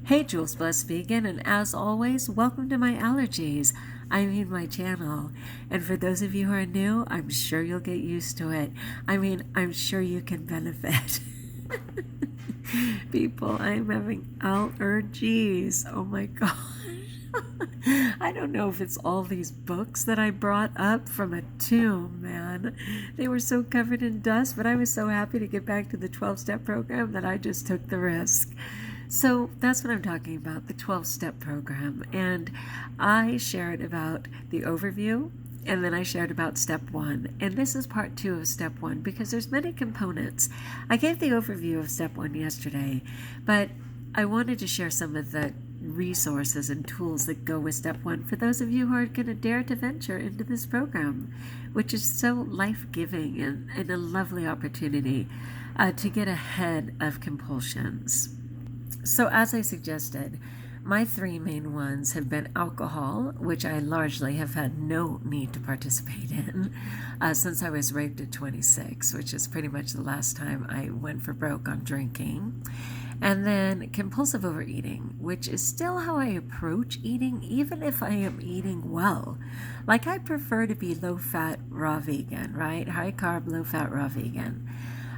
Hey, JulesBlessedVegan, and as always, welcome to my allergies. My channel. And for those of you who are new, I'm sure you'll get used to it. I'm sure you can benefit. People, I'm having allergies. Oh my gosh. I don't know if it's all these books that I brought up from a tomb, man. They were so covered in dust, but I was so happy to get back to the 12-step program that I just took the risk. So that's what I'm talking about, the 12-step program. And I shared about the overview, and then I shared about step 1. And this is part 2 of step 1 because there's many components. I gave the overview of step 1 yesterday, but I wanted to share some of the resources and tools that go with step 1 for those of you who are going to dare to venture into this program, which is so life-giving and a lovely opportunity to get ahead of compulsions. So as I suggested, my 3 main ones have been alcohol, which I largely have had no need to participate in since I was raped at 26, which is pretty much the last time I went for broke on drinking. And then compulsive overeating, which is still how I approach eating, even if I am eating well. Like, I prefer to be low-fat, raw vegan, right? High-carb, low-fat, raw vegan.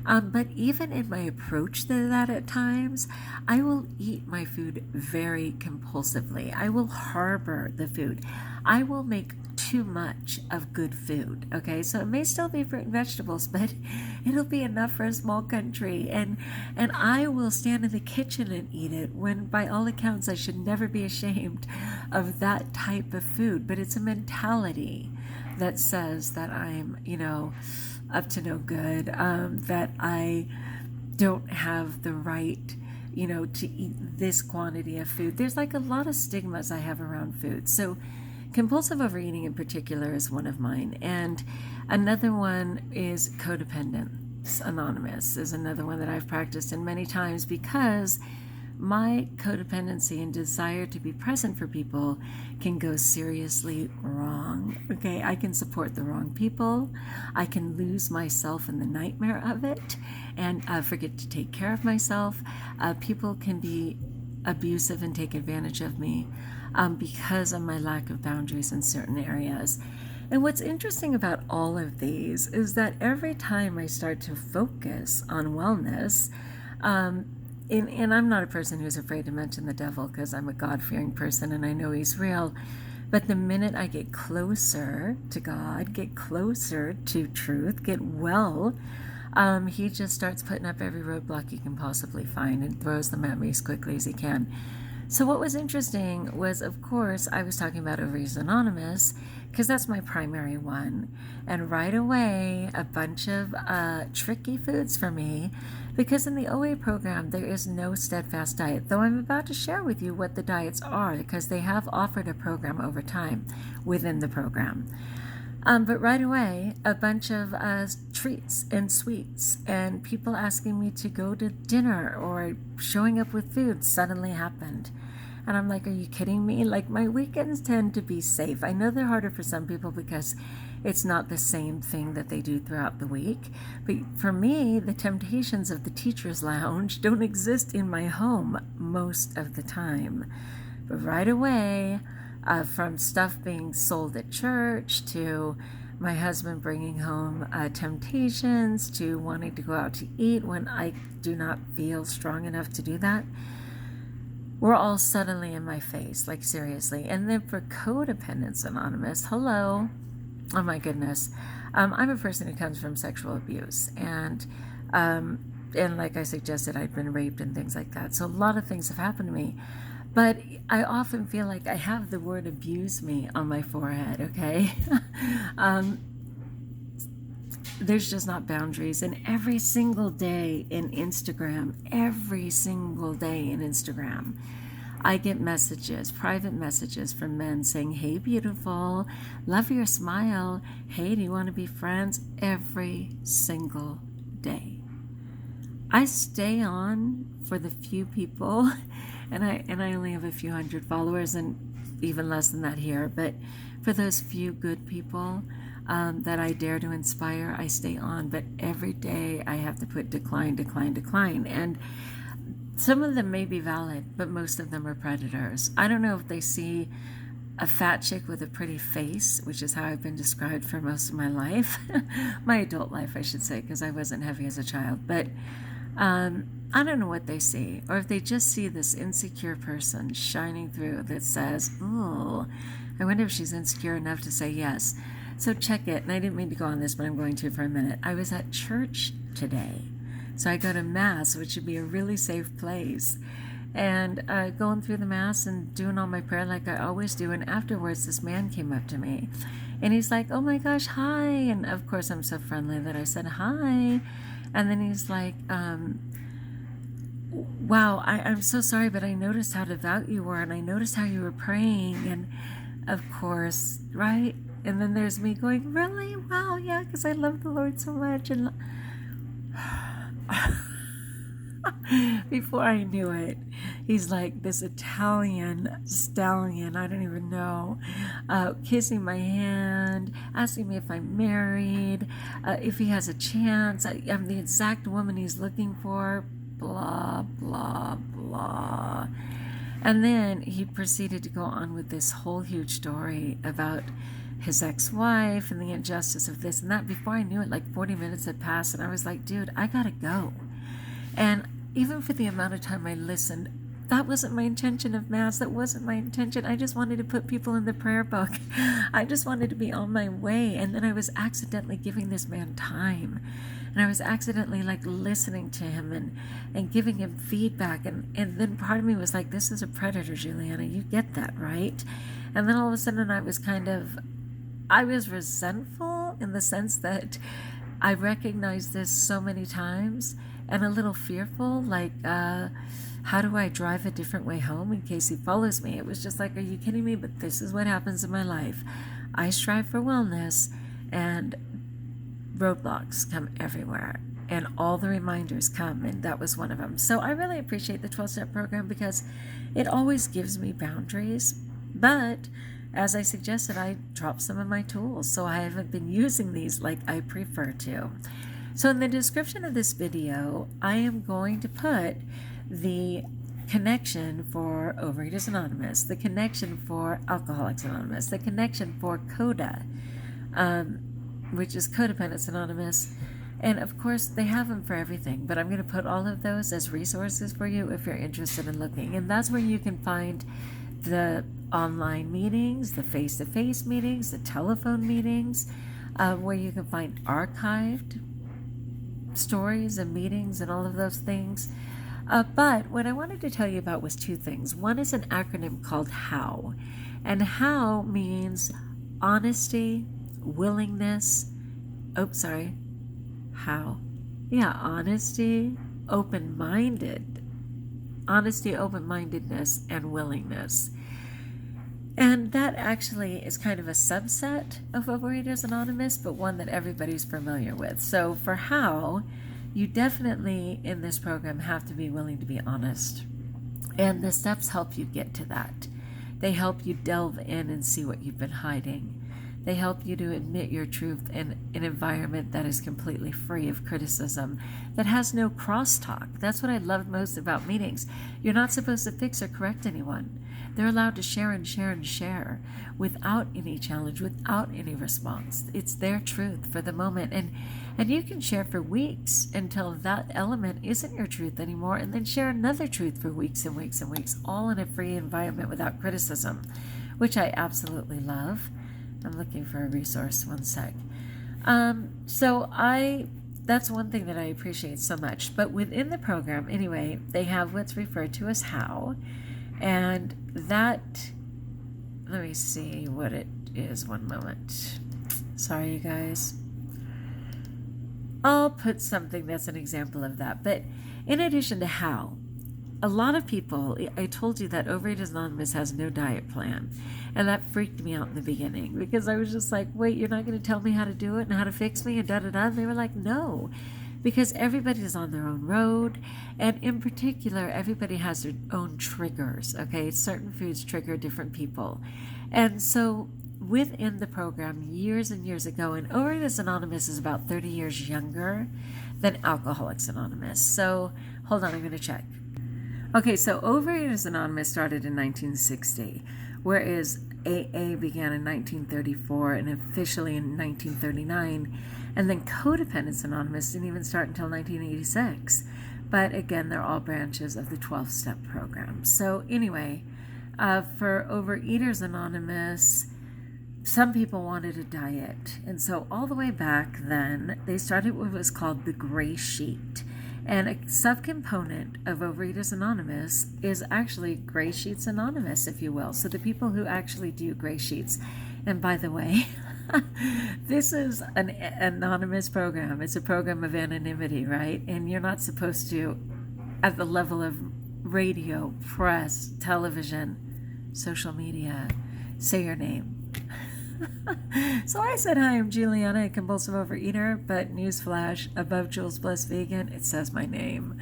But even in my approach to that at times, I will eat my food very compulsively. I will harbor the food. I will make too much of good food, okay? So it may still be fruit and vegetables, but it'll be enough for a small country. And I will stand in the kitchen and eat it when, by all accounts, I should never be ashamed of that type of food. But it's a mentality that says that I'm, up to no good, that I don't have the right, to eat this quantity of food. There's like a lot of stigmas I have around food. So compulsive overeating in particular is one of mine. And another one is Overeaters Anonymous is another one that I've practiced in many times because my codependency and desire to be present for people can go seriously wrong. Okay, I can support the wrong people. I can lose myself in the nightmare of it and forget to take care of myself. People can be abusive and take advantage of me because of my lack of boundaries in certain areas. And what's interesting about all of these is that every time I start to focus on wellness, and I'm not a person who's afraid to mention the devil because I'm a God-fearing person and I know he's real. But the minute I get closer to God, get closer to truth, get well, he just starts putting up every roadblock he can possibly find and throws them at me as quickly as he can. So what was interesting was, of course, I was talking about Overeaters Anonymous because that's my primary one. And right away, a bunch of tricky foods for me because in the OA program, there is no steadfast diet, though I'm about to share with you what the diets are because they have offered a program over time within the program. But right away, a bunch of treats and sweets and people asking me to go to dinner or showing up with food suddenly happened. And I'm like, are you kidding me? Like, my weekends tend to be safe. I know they're harder for some people because it's not the same thing that they do throughout the week. But for me, the temptations of the teacher's lounge don't exist in my home most of the time. But right away, from stuff being sold at church to my husband bringing home temptations to wanting to go out to eat when I do not feel strong enough to do that, we're all suddenly in my face, like seriously. And then for Overeaters Anonymous, hello, oh my goodness, I'm a person who comes from sexual abuse, and like I suggested, I'd been raped and things like that. So a lot of things have happened to me. But I often feel like I have the word abuse me on my forehead, okay? There's just not boundaries. And every single day in Instagram, I get messages, private messages from men saying, hey, beautiful, love your smile. Hey, do you want to be friends? Every single day. I stay on for the few people, and I only have a few hundred followers and even less than that here, but for those few good people that I dare to inspire, I stay on. But every day I have to put decline. And some of them may be valid, but most of them are predators. I don't know if they see a fat chick with a pretty face, which is how I've been described for most of my life, my adult life, I should say, because I wasn't heavy as a child. But I don't know what they see, or if they just see this insecure person shining through that says, "Oh, I wonder if she's insecure enough to say yes." So check it. And I didn't mean to go on this, but I'm going to for a minute. I was at church today. So I go to Mass, which should be a really safe place. And going through the Mass and doing all my prayer like I always do. And afterwards, this man came up to me. And he's like, "Oh my gosh, hi." And of course, I'm so friendly that I said, "Hi." And then he's like, "Wow, I'm so sorry, but I noticed how devout you were. And I noticed how you were praying." And of course, right? And then there's me going, "Really? Wow, yeah, because I love the Lord so much." And before I knew it, he's like this Italian stallion, I don't even know, kissing my hand, asking me if I'm married, if he has a chance, I'm the exact woman he's looking for, blah, blah, blah. And then he proceeded to go on with this whole huge story about his ex-wife and the injustice of this and that. Before I knew it, like 40 minutes had passed, and I was like, dude, I gotta go. And even for the amount of time I listened, that wasn't my intention of Mass. That wasn't my intention. I just wanted to put people in the prayer book. I just wanted to be on my way. And then I was accidentally giving this man time. And I was accidentally like listening to him and giving him feedback. And then part of me was like, this is a predator, Juliana. You get that, right? And then all of a sudden I was resentful in the sense that I recognized this so many times and a little fearful, like, how do I drive a different way home in case he follows me? It was just like, are you kidding me? But this is what happens in my life. I strive for wellness and roadblocks come everywhere. And all the reminders come, and that was one of them. So I really appreciate the 12-step program because it always gives me boundaries. But as I suggested, I dropped some of my tools, so I haven't been using these like I prefer to. So in the description of this video, I am going to put the connection for Overeaters Anonymous, the connection for Alcoholics Anonymous, the connection for CODA, which is Codependents Anonymous. And of course, they have them for everything, but I'm going to put all of those as resources for you if you're interested in looking. And that's where you can find the online meetings, the face-to-face meetings, the telephone meetings, where you can find archived stories and meetings and all of those things. But what I wanted to tell you about was two things. One is an acronym called HOW. And HOW means honesty, willingness, honesty, open-mindedness, and willingness. And that actually is kind of a subset of Overeaters Anonymous, but one that everybody's familiar with. So for how, you definitely in this program have to be willing to be honest. And the steps help you get to that. They help you delve in and see what you've been hiding. They help you to admit your truth in an environment that is completely free of criticism, that has no crosstalk. That's what I love most about meetings. You're not supposed to fix or correct anyone. They're allowed to share and share and share without any challenge, without any response. It's their truth for the moment. And you can share for weeks until that element isn't your truth anymore, and then share another truth for weeks and weeks and weeks, all in a free environment without criticism, which I absolutely love. I'm looking for a resource, one sec. That's one thing that I appreciate so much. But within the program, anyway, they have what's referred to as HOW. And that, let me see what it is, one moment. Sorry, you guys. I'll put something that's an example of that. But in addition to HOW, a lot of people, I told you that Overeaters Anonymous has no diet plan. And that freaked me out in the beginning because I was just like, wait, you're not going to tell me how to do it and how to fix me and da-da-da? And they were like, no, because everybody's on their own road. And in particular, everybody has their own triggers, okay? Certain foods trigger different people. And so within the program years and years ago, and Overeaters Anonymous is about 30 years younger than Alcoholics Anonymous. So hold on, I'm going to check. Okay, so Overeaters Anonymous started in 1960, whereas AA began in 1934 and officially in 1939, and then Codependence Anonymous didn't even start until 1986. But again, they're all branches of the 12-step program. So anyway, for Overeaters Anonymous, some people wanted a diet. And so all the way back then, they started what was called the Gray Sheet. And a subcomponent of Overeaters Anonymous is actually Gray Sheets Anonymous, if you will. So the people who actually do Gray Sheets. And by the way, this is an anonymous program. It's a program of anonymity, right? And you're not supposed to, at the level of radio, press, television, social media, say your name. So I said, hi, I'm Juliana, a compulsive overeater, but newsflash, above JulesBlessedVegan, it says my name.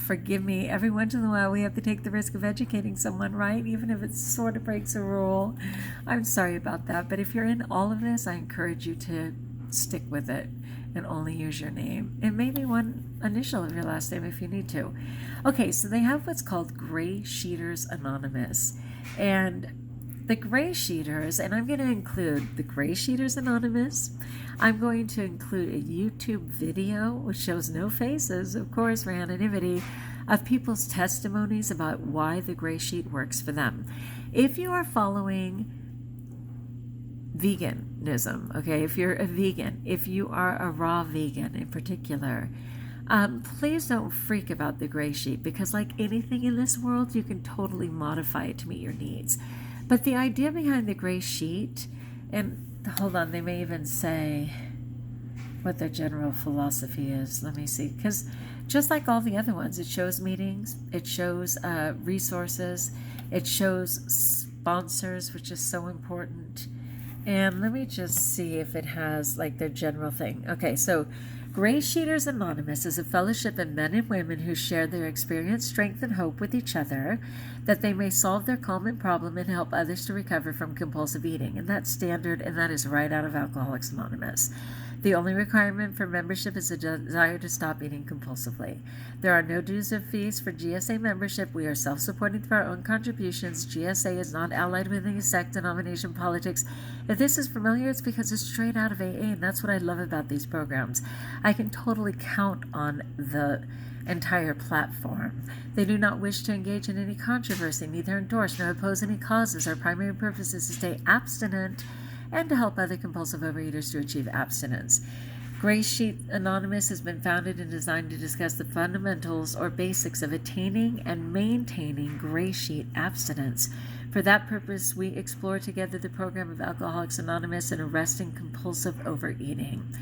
Forgive me, every once in a while we have to take the risk of educating someone, right? Even if it sort of breaks a rule. I'm sorry about that, but if you're in all of this, I encourage you to stick with it and only use your name. It may be one initial of your last name if you need to. Okay, so they have what's called Gray Sheeters Anonymous. And the Gray Sheeters, and I'm going to include the Gray Sheeters Anonymous. I'm going to include a YouTube video, which shows no faces, of course, for anonymity, of people's testimonies about why the Gray Sheet works for them. If you are following veganism, okay, if you're a vegan, if you are a raw vegan in particular, please don't freak about the Gray Sheet, because like anything in this world, you can totally modify it to meet your needs. But the idea behind the Gray Sheet, and hold on, they may even say what their general philosophy is. Let me see. Because just like all the other ones, it shows meetings, it shows resources, it shows sponsors, which is so important. And let me just see if it has like their general thing. Okay, so Gray Sheeters Anonymous is a fellowship of men and women who share their experience, strength, and hope with each other, that they may solve their common problem and help others to recover from compulsive eating. And that's standard, and that is right out of Alcoholics Anonymous. The only requirement for membership is a desire to stop eating compulsively. There are no dues or fees for GSA membership. We are self-supporting through our own contributions. GSA is not allied with any sect, denomination, politics. If this is familiar, it's because it's straight out of AA, and that's what I love about these programs. I can totally count on the entire platform. They do not wish to engage in any controversy, neither endorse nor oppose any causes. Our primary purpose is to stay abstinent and to help other compulsive overeaters to achieve abstinence. Gray Sheet Anonymous has been founded and designed to discuss the fundamentals or basics of attaining and maintaining Gray Sheet abstinence. For that purpose, we explore together the program of Alcoholics Anonymous and arresting compulsive overeating.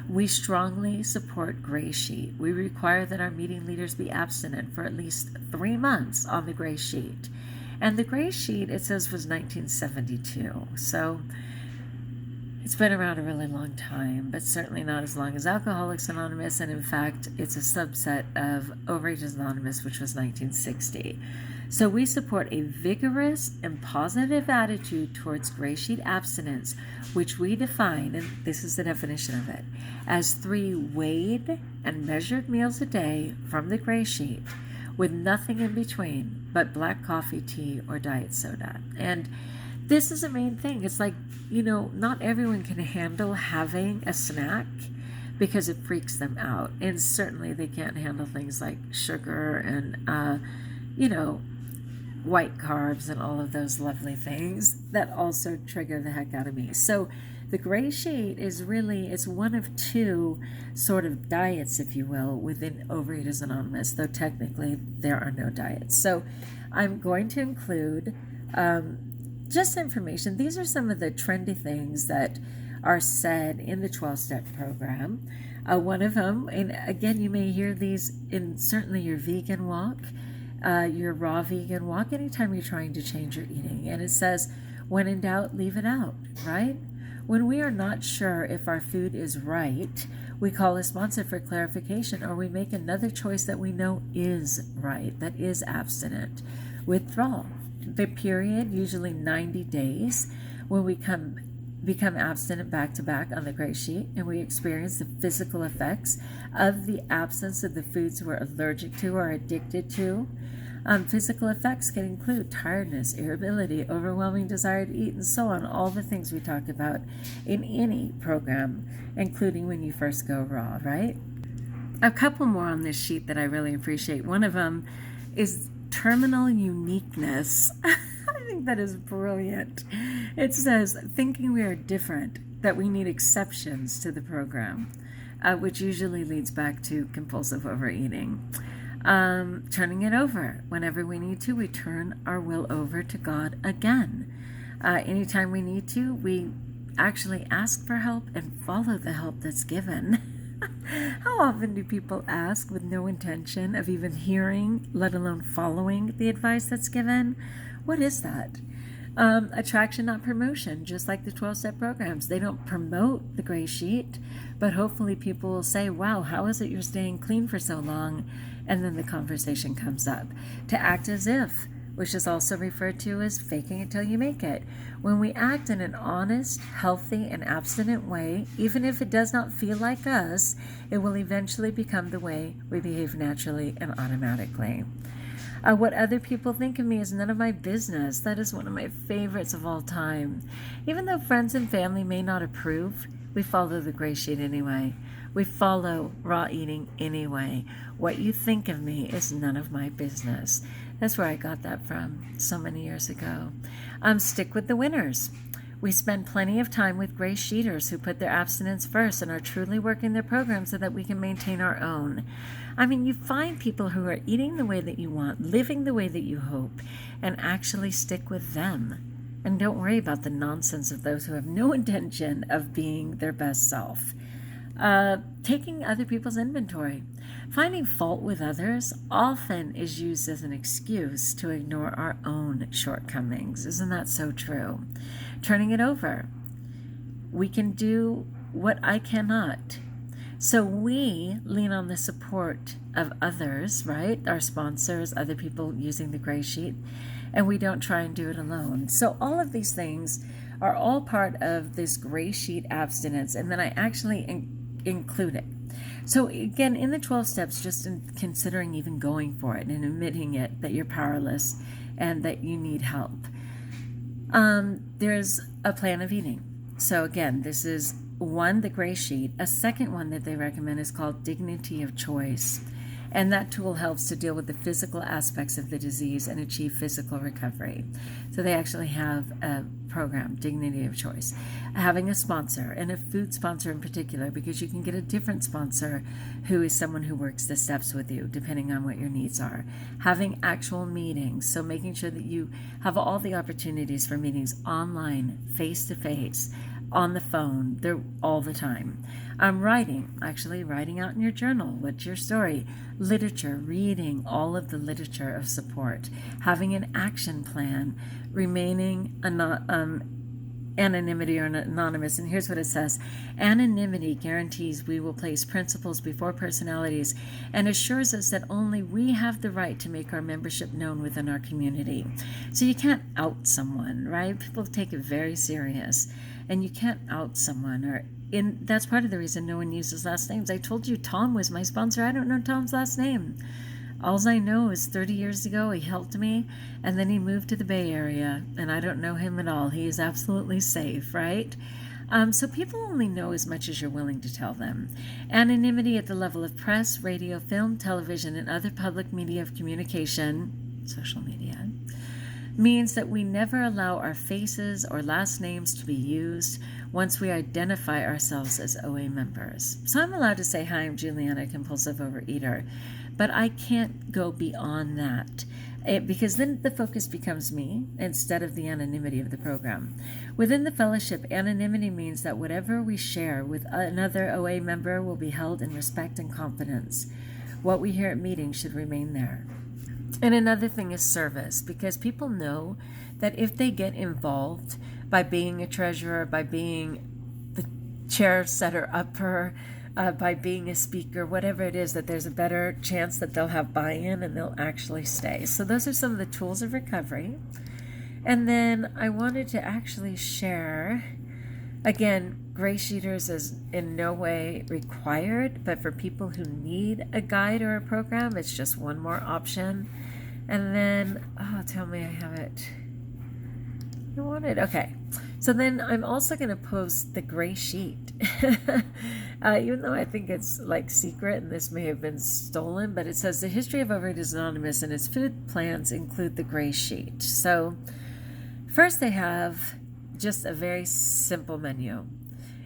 We strongly support Gray Sheet. We require that our meeting leaders be abstinent for at least 3 months on the Gray Sheet. And the Gray Sheet, it says, was 1972. So it's been around a really long time, but certainly not as long as Alcoholics Anonymous. And in fact, it's a subset of Overeaters Anonymous, which was 1960. So we support a vigorous and positive attitude towards Gray Sheet abstinence, which we define, and this is the definition of it, as 3 weighed and measured meals a day from the Gray Sheet, with nothing in between but black coffee, tea, or diet soda. And this is the main thing. It's like, not everyone can handle having a snack because it freaks them out. And certainly they can't handle things like sugar and, white carbs and all of those lovely things that also trigger the heck out of me. So the Gray Sheet is really, it's one of 2 sort of diets, if you will, within Overeaters Anonymous, though technically there are no diets. So I'm going to include just information. These are some of the trendy things that are said in the 12-step program. One of them, and again, you may hear these in certainly your vegan walk, your raw vegan walk, anytime you're trying to change your eating. And it says, when in doubt, leave it out, right? When we are not sure if our food is right, we call a sponsor for clarification, or we make another choice that we know is right, that is abstinent. Withdrawal. The period, usually 90 days, when we come become abstinent back to back on the gray sheet, and we experience the physical effects of the absence of the foods we're allergic to or addicted to. Physical effects can include tiredness, irritability, overwhelming desire to eat, and so on, all the things we talk about in any program, including when you first go raw, right? A couple more on this sheet that I really appreciate. One of them is terminal uniqueness. I think that is brilliant. It says, thinking we are different, that we need exceptions to the program, which usually leads back to compulsive overeating. Turning it over. Whenever we need to, we turn our will over to God again. Anytime we need to, we actually ask for help and follow the help that's given. How often do people ask with no intention of even hearing, let alone following the advice that's given? What is that? Attraction, not promotion, just like the 12-step programs. They don't promote the gray sheet, but hopefully people will say, wow, how is it you're staying clean for so long? And then the conversation comes up. To act as if, which is also referred to as faking it till you make it. When we act in an honest, healthy, and abstinent way, even if it does not feel like us, it will eventually become the way we behave naturally and automatically. What other people think of me is none of my business. That is one of my favorites of all time. Even though friends and family may not approve, we follow the gray sheet anyway. We follow raw eating anyway. What you think of me is none of my business. That's where I got that from so many years ago. Stick with the winners. We spend plenty of time with gray sheeters who put their abstinence first and are truly working their program so that we can maintain our own. I mean, you find people who are eating the way that you want, living the way that you hope, and actually stick with them. And don't worry about the nonsense of those who have no intention of being their best self. Taking other people's inventory. Finding fault with others often is used as an excuse to ignore our own shortcomings. Isn't that so true? Turning it over. We can do what I cannot. So we lean on the support of others, right? Our sponsors, other people using the gray sheet, and we don't try and do it alone. So all of these things are all part of this gray sheet abstinence, and then I actually include it. So again, in the 12 steps, just in considering even going for it and admitting it, that you're powerless and that you need help. There's a plan of eating. So again, this is one, the gray sheet. A second one that they recommend is called Dignity of Choice. And that tool helps to deal with the physical aspects of the disease and achieve physical recovery. So they actually have a program, Dignity of Choice. Having a sponsor, and a food sponsor in particular, because you can get a different sponsor who is someone who works the steps with you, depending on what your needs are. Having actual meetings, so making sure that you have all the opportunities for meetings online, face-to-face, on the phone, they're all the time. Writing out in your journal. What's your story? Literature, reading all of the literature of support. Having an action plan, remaining anonymity or anonymous. And here's what it says. Anonymity guarantees we will place principles before personalities and assures us that only we have the right to make our membership known within our community. So you can't out someone, right? People take it very serious. And you can't out someone, that's part of the reason no one uses last names. I told you Tom was my sponsor. I don't know Tom's last name. All I know is 30 years ago he helped me, and then he moved to the Bay Area, and I don't know him at all. He is absolutely safe, right? So people only know as much as you're willing to tell them. Anonymity at the level of press, radio, film, television, and other public media of communication, social media, means that we never allow our faces or last names to be used once we identify ourselves as OA members. So I'm allowed to say, hi, I'm Juliana, compulsive overeater, but I can't go beyond that because then the focus becomes me instead of the anonymity of the program. Within the fellowship, anonymity means that whatever we share with another OA member will be held in respect and confidence. What we hear at meetings should remain there. And another thing is service, because people know that if they get involved by being a treasurer, by being the chair setter upper, by being a speaker, whatever it is, that there's a better chance that they'll have buy-in and they'll actually stay. So those are some of the tools of recovery. And then I wanted to actually share Again, Gray Sheeters is in no way required, but for people who need a guide or a program, it's just one more option. And then, oh, tell me I have it. You want it? Okay. So then I'm also going to post the gray sheet. Even though I think it's like secret and this may have been stolen, but it says the history of Overeaters Anonymous and its food plans include the gray sheet. So first they have just a very simple menu.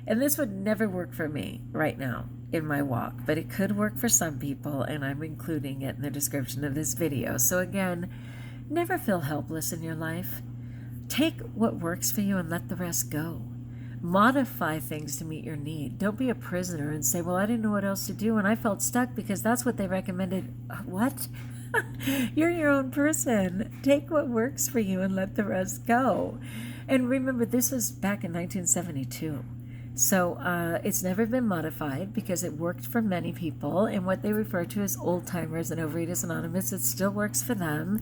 And this would never work for me right now in my walk, but it could work for some people, and I'm including it in the description of this video. So again, never feel helpless in your life. Take what works for you and let the rest go. Modify things to meet your need. Don't be a prisoner and say, well, I didn't know what else to do and I felt stuck because that's what they recommended. What? You're your own person. Take what works for you and let the rest go. And remember, this was back in 1972. So it's never been modified because it worked for many people. And what they refer to as old timers and Overeaters Anonymous, it still works for them.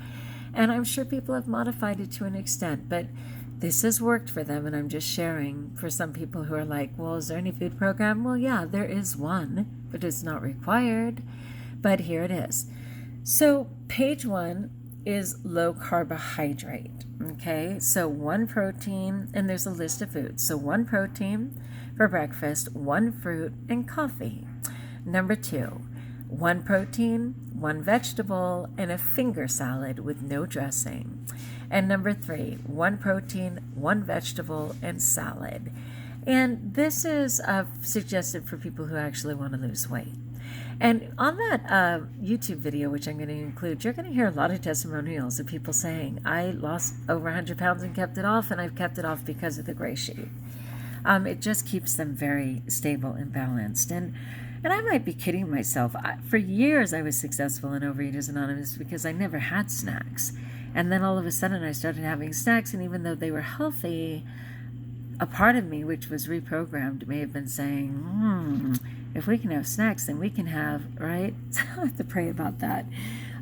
And I'm sure people have modified it to an extent, but this has worked for them. And I'm just sharing for some people who are like, well, is there any food program? Well, yeah, there is one, but it's not required. But here it is. So page 1 is low carbohydrate. Okay, so 1 protein, and there's a list of foods. So 1 protein for breakfast, 1 fruit, and coffee. Number 2, 1 protein, 1 vegetable, and a finger salad with no dressing. And number 3, 1 protein, 1 vegetable, and salad. And this is suggested for people who actually want to lose weight. And on that YouTube video, which I'm going to include, you're going to hear a lot of testimonials of people saying, I lost over 100 pounds and kept it off, and I've kept it off because of the gray sheet. It just keeps them very stable and balanced. And I might be kidding myself. For years, I was successful in Overeaters Anonymous because I never had snacks. And then all of a sudden, I started having snacks, and even though they were healthy, a part of me, which was reprogrammed, may have been saying, if we can have snacks, then we can have, right? So I have to pray about that.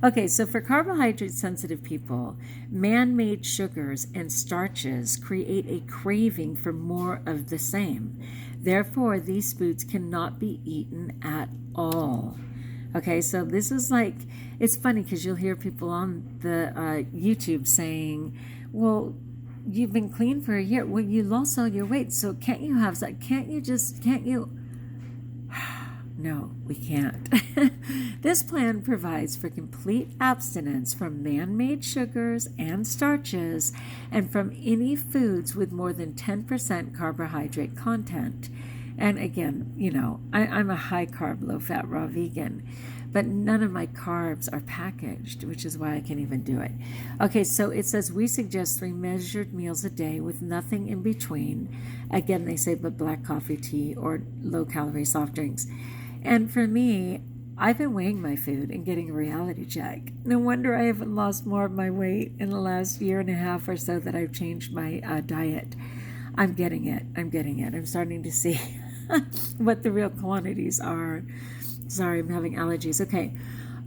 Okay, so for carbohydrate-sensitive people, man-made sugars and starches create a craving for more of the same. Therefore, these foods cannot be eaten at all. Okay, so this is like, it's funny because you'll hear people on the YouTube saying, well, you've been clean for a year. Well, you lost all your weight, so can't you have that? Can't you? No, we can't. This plan provides for complete abstinence from man-made sugars and starches and from any foods with more than 10% carbohydrate content. And again, you know, I'm a high-carb, low-fat, raw vegan, but none of my carbs are packaged, which is why I can even do it. Okay, so it says we suggest 3 measured meals a day with nothing in between. Again, they say but black coffee, tea, or low-calorie soft drinks. And for me, I've been weighing my food and getting a reality check. No wonder I haven't lost more of my weight in the last year and a half or so that I've changed my diet. I'm getting it. I'm starting to see what the real quantities are. Sorry, I'm having allergies. Okay.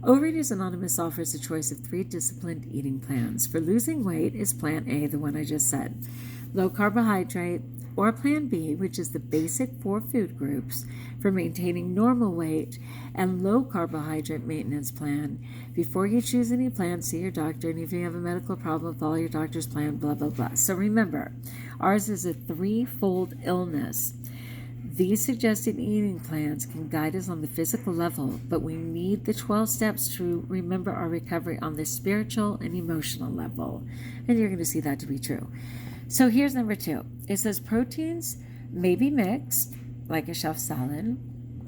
Overeaters Anonymous offers a choice of 3 disciplined eating plans. For losing weight is Plan A, the one I just said. Low carbohydrate, or Plan B, which is the basic 4 food groups for maintaining normal weight, and low carbohydrate maintenance plan. Before you choose any plan, see your doctor, and if you have a medical problem, follow your doctor's plan, blah, blah, blah. So remember, ours is a 3-fold illness. These suggested eating plans can guide us on the physical level, but we need the 12 steps to remember our recovery on the spiritual and emotional level. And you're going to see that to be true. So here's number 2. It says proteins may be mixed, like a shelf salad.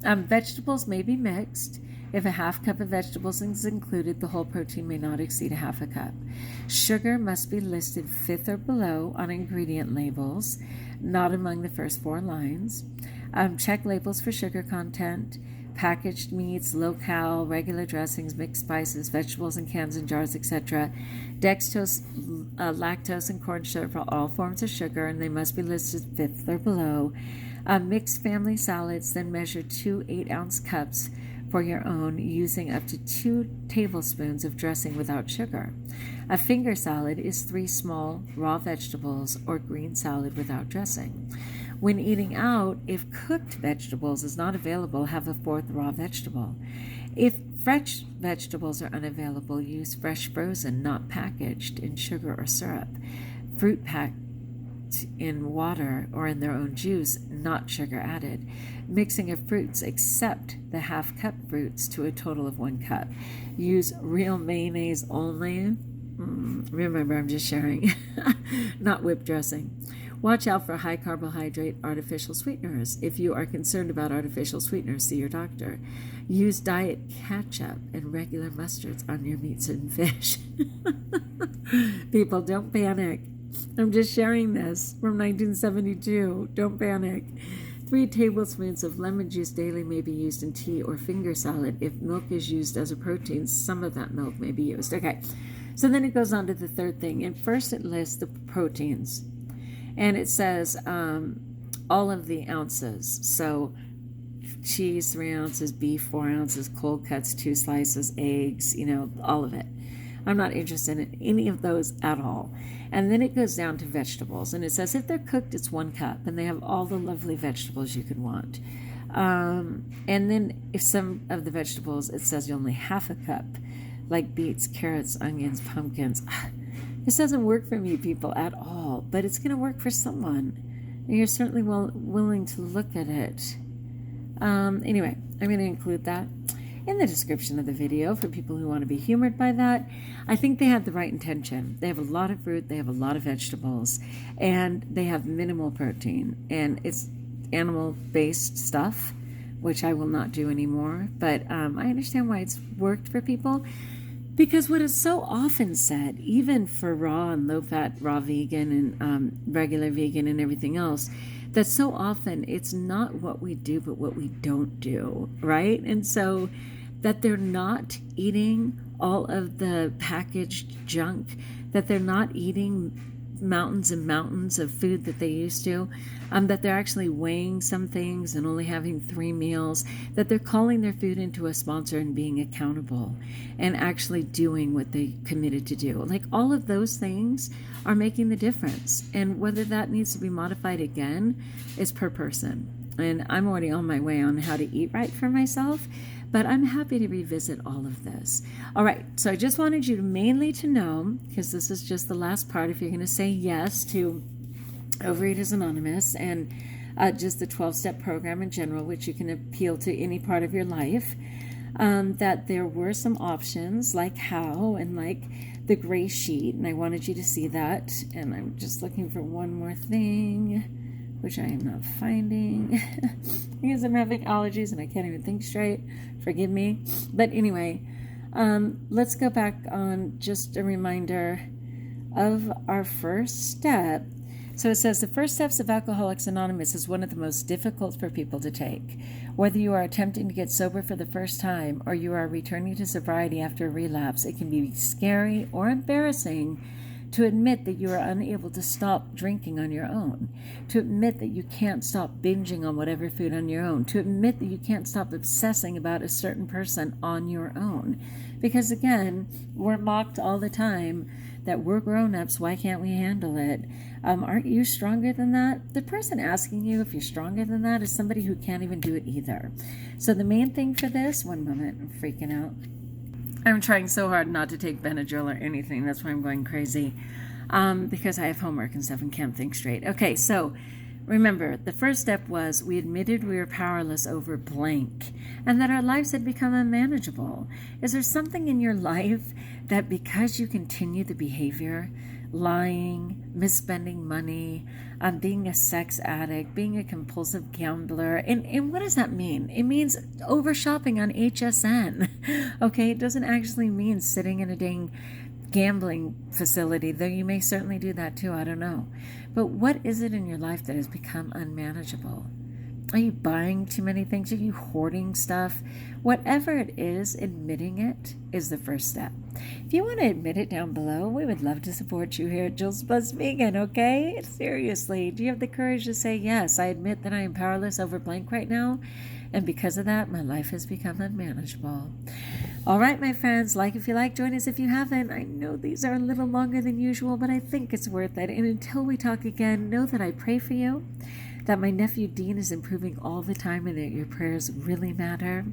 Vegetables may be mixed. If a half cup of vegetables is included, the whole protein may not exceed a half a cup. Sugar must be listed 5th or below on ingredient labels, not among the first 4 lines. Check labels for sugar content. Packaged meats, low-cal, regular dressings, mixed spices, vegetables in cans and jars, etc. Dextrose, lactose, and corn syrup are all forms of sugar, and they must be listed 5th or below. Mixed family salads, then measure 2 8-ounce cups for your own, using up to 2 tablespoons of dressing without sugar. A finger salad is 3 small raw vegetables or green salad without dressing. When eating out, if cooked vegetables is not available, have a fourth raw vegetable. If fresh vegetables are unavailable, use fresh frozen, not packaged in sugar or syrup. Fruit packed in water or in their own juice, not sugar added. Mixing of fruits except the half-cup fruits to a total of 1 cup. Use real mayonnaise only. Remember, I'm just sharing, not whipped dressing. Watch out for high carbohydrate artificial sweeteners. If you are concerned about artificial sweeteners, see your doctor. Use diet ketchup and regular mustards on your meats and fish. People, don't panic. I'm just sharing this from 1972. Don't panic. 3 tablespoons of lemon juice daily may be used in tea or finger salad. If milk is used as a protein, some of that milk may be used. Okay, so then it goes on to the third thing. And first it lists the proteins. And it says all of the ounces. So cheese, 3 ounces, beef, 4 ounces, cold cuts, 2 slices, eggs, all of it. I'm not interested in any of those at all. And then it goes down to vegetables. And it says if they're cooked, it's 1 cup. And they have all the lovely vegetables you could want. And then if some of the vegetables, it says only half a cup, like beets, carrots, onions, pumpkins. This doesn't work for me, people, at all. But it's going to work for someone. And you're certainly willing to look at it. Anyway, I'm going to include that in the description of the video for people who want to be humored by that. I think they had the right intention. They have a lot of fruit, they have a lot of vegetables, and they have minimal protein. And it's animal-based stuff, which I will not do anymore. But I understand why it's worked for people. Because what is so often said, even for raw and low-fat raw vegan and regular vegan and everything else, that so often it's not what we do, but what we don't do, right? And so that they're not eating all of the packaged junk, that they're not eating mountains and mountains of food that they used to, that they're actually weighing some things and only having 3 meals, that they're calling their food into a sponsor and being accountable and actually doing what they committed to do. Like all of those things are making the difference. And whether that needs to be modified again is per person. And I'm already on my way on how to eat right for myself, but I'm happy to revisit all of this. All right, so I just wanted you mainly to know, because this is just the last part, if you're going to say yes to Overeaters Anonymous and just the 12-step program in general, which you can appeal to any part of your life, that there were some options like how and like the gray sheet, and I wanted you to see that. And I'm just looking for one more thing, which I am not finding because I'm having allergies and I can't even think straight. Forgive me. But anyway, let's go back on just a reminder of our first step. So it says the first steps of Alcoholics Anonymous is one of the most difficult for people to take. Whether you are attempting to get sober for the first time or you are returning to sobriety after a relapse, it can be scary or embarrassing to admit that you are unable to stop drinking on your own, to admit that you can't stop binging on whatever food on your own, to admit that you can't stop obsessing about a certain person on your own. Because again, we're mocked all the time that we're grown-ups, why can't we handle it? Aren't you stronger than that? The person asking you if you're stronger than that is somebody who can't even do it either. So the main thing for this, one moment, I'm freaking out. I'm trying so hard not to take Benadryl or anything. That's why I'm going crazy. Because I have homework and stuff and can't think straight. Okay, so remember, the first step was we admitted we were powerless over blank and that our lives had become unmanageable. Is there something in your life that because you continue the behavior, lying, misspending money, being a sex addict, being a compulsive gambler, and what does that mean? It means over shopping on HSN, okay? It doesn't actually mean sitting in a dang gambling facility, though you may certainly do that too, I don't know. But what is it in your life that has become unmanageable? Are you buying too many things? Are you hoarding stuff? Whatever it is, admitting it is the first step. If you want to admit it down below, we would love to support you here at JulesBlessedVegan, okay? Seriously, do you have the courage to say, yes, I admit that I am powerless over blank right now, and because of that, my life has become unmanageable. All right, my friends, like if you like, join us if you haven't. I know these are a little longer than usual, but I think it's worth it. And until we talk again, know that I pray for you, that my nephew Dean is improving all the time and that your prayers really matter.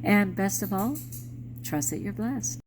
And best of all, trust that you're blessed.